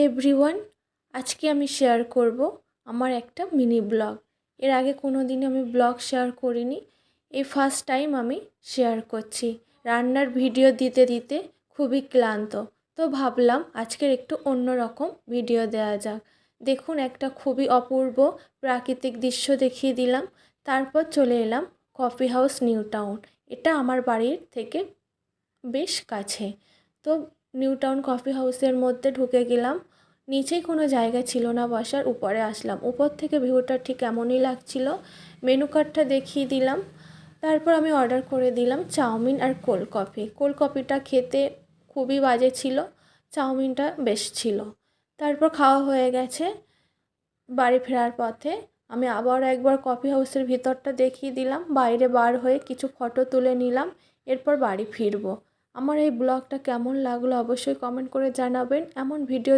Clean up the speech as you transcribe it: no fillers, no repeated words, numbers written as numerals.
Everyone, আজকে আমি share করব আমার একটা মিনি ব্লগ। এর আগে কোনো দিন আমি ব্লগ শেয়ার করিনি, এই ফার্স্ট টাইম আমি শেয়ার করছি। রান্নার ভিডিও দিতে দিতে খুবই ক্লান্ত, তো ভাবলাম আজকের একটু অন্যরকম ভিডিও দেওয়া যাক। দেখুন, একটা খুবই অপূর্ব প্রাকৃতিক দৃশ্য দেখিয়ে দিলাম। তারপর চলে এলাম কফি হাউস নিউ টাউন। এটা আমার বাড়ির থেকে বেশ কাছে। তো নিউ টাউন কফি হাউসের মধ্যে ঢুকে গেলাম। নিচেই কোনো জায়গা ছিল না বসার, উপরে আসলাম। উপর থেকে ভিউটা ঠিক এমনই লাগছিল। মেনু কার্ডটা দেখিয়ে দিলাম। তারপর আমি অর্ডার করে দিলাম চাউমিন আর কোল্ড কফি। কোল্ড কফিটা খেতে খুবই বাজে ছিল, চাউমিনটা বেশ ছিল। তারপর খাওয়া হয়ে গেছে। বাড়ি ফেরার পথে আমি আবার একবার কফি হাউসের ভিতরটা দেখিয়ে দিলাম। বাইরে বার হয়ে কিছু ফটো তুলে নিলাম, এরপর বাড়ি ফিরবো। আমার এই ব্লগটা কেমন লাগলো অবশ্যই কমেন্ট করে জানাবেন। এমন ভিডিও